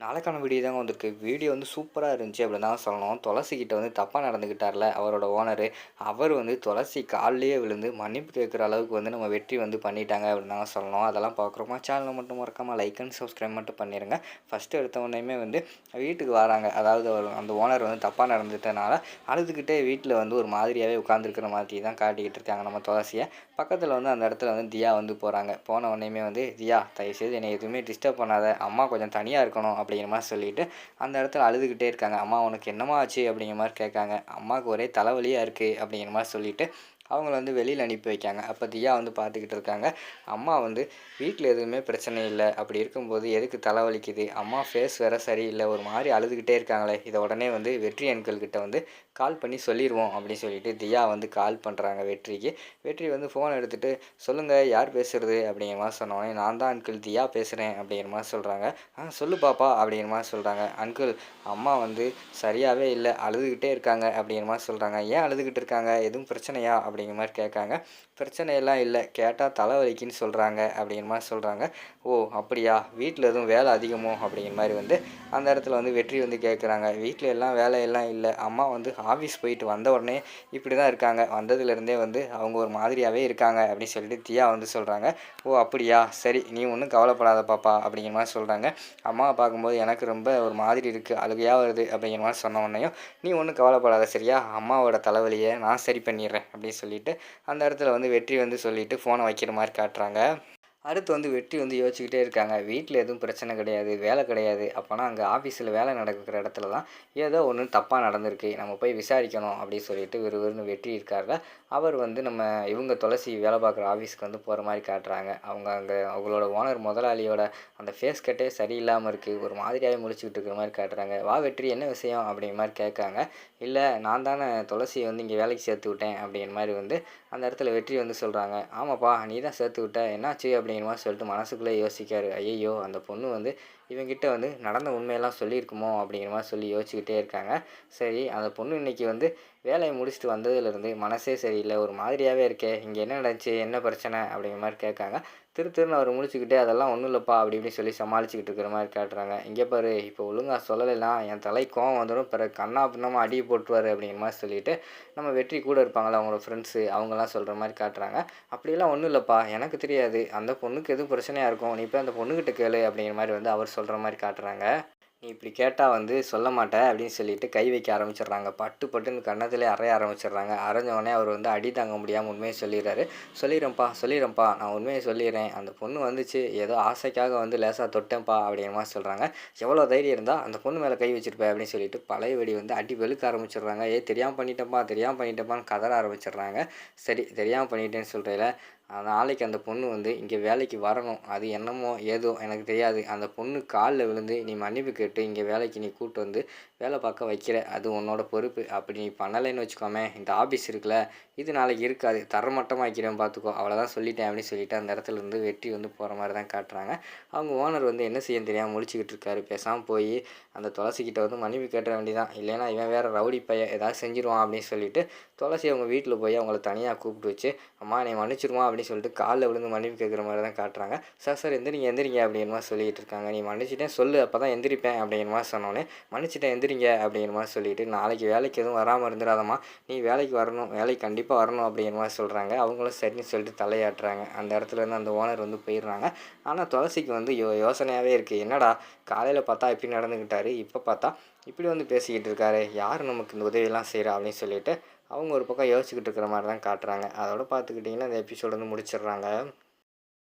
நாளைக்கான வீடியோ தாங்க வந்திருக்கு. வீடியோ வந்து சூப்பரா இருந்துச்சு அப்படின்னு தான் சொல்லணும். துளசிகிட்ட வந்து தப்பா நடந்துக்கிட்டார்ல அவரோட ஓனரு. அவர் வந்து துளசி கால்லயே விழுந்து மன்னிப்பு கேட்குற அளவுக்கு வந்து நம்ம வெற்றி வந்து பண்ணிட்டாங்க அப்படின்னு தாங்க சொல்லணும். அதெல்லாம் பார்க்குறோமா சேனலை மட்டும் மறக்காம லைக் அண்ட் சப்ஸ்கிரைப் மட்டும் பண்ணிடுங்க. ஃபஸ்ட்டு எடுத்த உடனேயுமே வந்து வீட்டுக்கு வராங்க. அதாவது அந்த ஓனர் வந்து தப்பா நடந்துட்டனால அழுதுகிட்டே வீட்டில் வந்து ஒரு மாதிரியாவே உட்காந்துருக்கிற மாதிரி தான் காட்டிக்கிட்டு இருக்காங்க நம்ம துளசியை. பக்கத்தில் வந்து அந்த இடத்துல வந்து தியா வந்து போகிறாங்க. போன உடனேயுமே வந்து தியா தயவுசெய்து என்னை எதுவுமே டிஸ்டர்ப் பண்ணாத, அம்மா கொஞ்சம் தனியாக இருக்கணும் அப்படிங்கிற மாதிரி சொல்லிட்டு அந்த இடத்துல அழுதுகிட்டே இருக்காங்க. அம்மா உனக்கு என்னம்மா ஆச்சு அப்படிங்கிற மாதிரி கேட்காங்க. அம்மாவுக்கு ஒரே தலைவலியாக இருக்குது அப்படிங்கிற மாதிரி சொல்லிட்டு அவங்கள வந்து வெளியில் அனுப்பி வைக்காங்க. அப்போ தியா வந்து பார்த்துக்கிட்டு இருக்காங்க. அம்மா வந்து வீட்டில் எதுவுமே பிரச்சனை இல்லை, அப்படி இருக்கும்போது எதுக்கு தலைவலிக்குது, அம்மா ஃபேஸ் வேறு சரியில்லை, ஒரு மாதிரி அழுதுகிட்டே இருக்காங்களே, இதை உடனே வந்து வெற்றி அங்கிள்கிட்ட வந்து கால் பண்ணி சொல்லிடுவோம் அப்படின்னு சொல்லிட்டு தியா வந்து கால் பண்ணுறாங்க வெற்றிக்கு. வெற்றி வந்து ஃபோன் எடுத்துகிட்டு சொல்லுங்கள் யார் பேசுகிறது அப்படிங்கிற மாதிரி சொன்னோடனே நான் தான் அங்கிள் தியா பேசுகிறேன் அப்படிங்கிற மாதிரி சொல்கிறாங்க. சொல்லு பாப்பா அப்படிங்கிற மாதிரி சொல்கிறாங்க. அங்கிள் அம்மா வந்து சரியாகவே இல்லை, அழுதுகிட்டே இருக்காங்க அப்படிங்கிற மாதிரி சொல்கிறாங்க. ஏன் அழுதுகிட்டு இருக்காங்க, எதுவும் பிரச்சனையா அப்படிங்கிற மாதிரி கேட்காங்க. பிரச்சனையெல்லாம் இல்லை, கேட்டால் தலைவலிக்குன்னு சொல்கிறாங்க அப்படிங்கிற மாதிரி சொல்கிறாங்க. ஓ அப்படியா, வீட்டில் எதுவும் வேலை அதிகமோ அப்படிங்கிற மாதிரி வந்து அந்த இடத்துல வந்து வெற்றி வந்து கேட்குறாங்க. வீட்டில் எல்லாம் வேலையெல்லாம் இல்லை, அம்மா வந்து ஆஃபீஸ் போயிட்டு வந்த உடனே இப்படி தான் இருக்காங்க, வந்ததுலேருந்தே வந்து அவங்க ஒரு மாதிரியாகவே இருக்காங்க அப்படின்னு சொல்லிட்டு தியா வந்து சொல்கிறாங்க. ஓ அப்படியா, சரி நீ ஒன்றும் கவலைப்படாத பாப்பா அப்படிங்கிற மாதிரி சொல்கிறாங்க. அம்மாவை பார்க்கும்போது எனக்கு ரொம்ப ஒரு மாதிரி இருக்குது, அழுகையாக வருது அப்படிங்கிற மாதிரி சொன்ன உடனேயும் நீ ஒன்றும் கவலைப்படாத சரியா, அம்மாவோட தலைவலியை நான் சரி பண்ணிடுறேன் அப்படின்னு சொல்லிட்டு அந்த இடத்துல வந்து வெற்றி வந்து சொல்லிவிட்டு ஃபோனை வைக்கிற மாதிரி காட்டுறாங்க. அடுத்து வந்து வெற்றி வந்து யோசிச்சுக்கிட்டே இருக்காங்க. வீட்டில் எதுவும் பிரச்சனை கிடையாது, வேலை கிடையாது. அப்போனா அங்கே ஆஃபீஸில் வேலை நடக்கிற இடத்துல தான் ஏதோ ஒன்று தப்பாக நடந்திருக்கு, நம்ம போய் விசாரிக்கணும் அப்படின்னு சொல்லிட்டு விறுவிறுன்னு வெற்றி இருக்கார்ல. அவர் வந்து நம்ம இவங்க துளசி வேலை பார்க்குற ஆஃபீஸ்க்கு வந்து போகிற மாதிரி காட்டுறாங்க. அவங்க அங்கே அவங்களோட ஓனர் முதலாளியோட அந்த ஃபேஸ் கட்டே சரியில்லாமல் இருக்குது, ஒரு மாதிரியாகவே முழிச்சுக்கிட்டு இருக்கிற மாதிரி காட்டுறாங்க. வா வெற்றி என்ன விஷயம் அப்படிங்கிற மாதிரி கேட்காங்க. இல்லை நான் தானே துளசியை வந்து இங்கே வேலைக்கு சேர்த்து விட்டேன் அப்படிங்கிற மாதிரி வந்து அந்த இடத்துல வெற்றி வந்து சொல்கிறாங்க. ஆமாப்பா நீ தான் சேர்த்து விட்ட, என்னாச்சு அப்படிங்கிற மாதிரி சொல்லிட்டு மனசுக்குள்ளே யோசிக்காரு. ஐயையோ அந்த பொண்ணு வந்து இவங்கிட்ட வந்து நடந்த உண்மையெல்லாம் சொல்லியிருக்குமோ அப்படிங்கிற மாதிரி சொல்லி யோசிச்சுக்கிட்டே இருக்காங்க. சரி அந்த பொண்ணு இன்றைக்கி வந்து வேலையை முடிச்சுட்டு வந்ததுலேருந்து மனசே சரியில்லை, ஒரு மாதிரியாகவே இருக்கே, இங்கே என்ன நடந்துச்சு, என்ன பிரச்சனை அப்படிங்கிற மாதிரி கேட்காங்க. திருன்னு அவர் முழிச்சுக்கிட்டே அதெல்லாம் ஒன்றும் இல்லைப்பா அப்படி இப்படின்னு சொல்லி சமாளிச்சுக்கிட்டு இருக்கிற மாதிரி காட்டுறாங்க. இங்கே பாரு இப்போ ஒழுங்கா சொல்லலைன்னா என் தலை கோவம் வந்துடும், பிறகு கண்ணா பின்னமாக அடி போட்டுருவார் அப்படிங்கிற மாதிரி சொல்லிட்டு நம்ம வெற்றி கூட இருப்பாங்களா அவங்களோட ஃப்ரெண்ட்ஸு அவங்கெல்லாம் சொல்கிற மாதிரி காட்டுறாங்க. அப்படியெல்லாம் ஒன்றும் இல்லைப்பா, எனக்கு தெரியாது, அந்த பொண்ணுக்கு எதுவும் பிரச்சனையாக இருக்கும், நீ போய் அந்த பொண்ணுக்கிட்ட கேளு அப்படிங்கிற மாதிரி வந்து அவர் சொல்கிற மாதிரி காட்டுறாங்க. நீ இப்படி கேட்டால் வந்து சொல்ல மாட்ட அப்படின்னு சொல்லிட்டு கை வைக்க ஆரம்பிச்சிடுறாங்க. பட்டு பட்டுன்னு கன்னத்திலே அறைய ஆரம்பிச்சிடுறாங்க. அரைஞ்சவொடனே அவர் வந்து அடி தாங்க முடியாமல் உண்மையை சொல்லிடுறாரு. சொல்லிடுறேன்ப்பா நான் உண்மையை சொல்லிடுறேன், அந்த பொண்ணு வந்துச்சு ஏதோ ஆசைக்காக வந்து லேசாக தொட்டேன்ப்பா அப்படிங்கிற மாதிரி சொல்கிறாங்க. எவ்வளோ தைரியம் இருந்தால் அந்த பொண்ணு மேலே கை வச்சிருப்பேன் அப்படின்னு சொல்லிட்டு பழைய வெடி வந்து அடி வெளுக்க ஆரம்பிச்சிடுறாங்க. தெரியாமல் பண்ணிட்டேன்ப்பான்னு கதற ஆரம்பிச்சிடுறாங்க. சரி தெரியாமல் பண்ணிட்டேன்னு சொல்கிறேன், நாளைக்கு அந்த பொண்ணு வந்து இங்கே வேலைக்கு வரணும், அது என்னமோ ஏதோ எனக்கு தெரியாது, அந்த பொண்ணு காலில் விழுந்து நீ மன்னிப்பு கேட்டு இங்கே வேலைக்கு நீ கூப்பிட்டு வந்து வேலை பார்க்க வைக்கிற, அது உன்னோட பொறுப்பு. அப்படி நீ பண்ணலைன்னு வச்சுக்கோமே, இந்த ஆஃபீஸ் இருக்குல்ல இது நாளைக்கு இருக்காது, தரமட்டமாக வைக்கிறேன் பார்த்துக்கோ, அவ்வளோதான் சொல்லிட்டேன் அப்படின்னு சொல்லிட்டு அந்த இடத்துல இருந்து வெற்றி வந்து போகிற மாதிரி தான் காட்டுறாங்க. அவங்க ஓனர் வந்து என்ன செய்ய தெரியாமல் முழிச்சுக்கிட்டு இருக்காரு. பேசாமல் போய் அந்த துளசிக்கிட்ட வந்து மன்னிப்பு கேட்ட வேண்டியதான், இல்லைன்னா இவன் வேறு ரவுடி பையன் ஏதாவது செஞ்சிருவான் அப்படின்னு சொல்லிட்டு துளசி அவங்க வீட்டில் போய் அவங்கள தனியாக கூப்பிட்டு வச்சு அம்மா நீ மன்னிச்சிருமா அப்படின்னு சொல்லிட்டு காலில் விழுந்து மன்னிப்பு கேட்குற மாதிரி தான் காட்டுறாங்க. சார் எந்திரிங்க அப்படிங்கிற மாதிரி சொல்லிகிட்டு இருக்காங்க. நீ மன்னிச்சிட்டேன் சொல்லு அப்போ தான் எந்திரிப்பேன் அப்படிங்கிற மாதிரி சொன்னோன்னே மன்னிச்சிட்டேன் எந்திரிங்க அப்படிங்கிற மாதிரி சொல்லிட்டு நாளைக்கு வேலைக்கு எதுவும் வராமல் இருந்துடாதம்மா, நீ வேலைக்கு வரணும், வேலைக்கு கண்டிப்பாக வரணும் அப்படிங்கிற மாதிரி சொல்கிறாங்க. அவங்களும் சரின்னு சொல்லிட்டு தலையாட்டுறாங்க. அந்த இடத்துலேருந்து அந்த ஓனர் வந்து போயிடுறாங்க. ஆனால் துளசிக்கு வந்து யோசனையாகவே இருக்குது. என்னடா காலையில் பார்த்தா இப்படி நடந்துக்கிட்டாரு, இப்போ பார்த்தா இப்படி வந்து பேசிக்கிட்டு இருக்காரு, யார் நமக்கு இந்த உதவியெல்லாம் செய்கிறா அப்படின்னு சொல்லிட்டு அவங்க ஒரு பக்கம் யோசிச்சுக்கிட்டு இருக்கிற மாதிரி தான் காட்டுறாங்க. அதோட பார்த்துக்கிட்டிங்கன்னா இந்த எபிசோடு வந்து முடிச்சிடுறாங்க.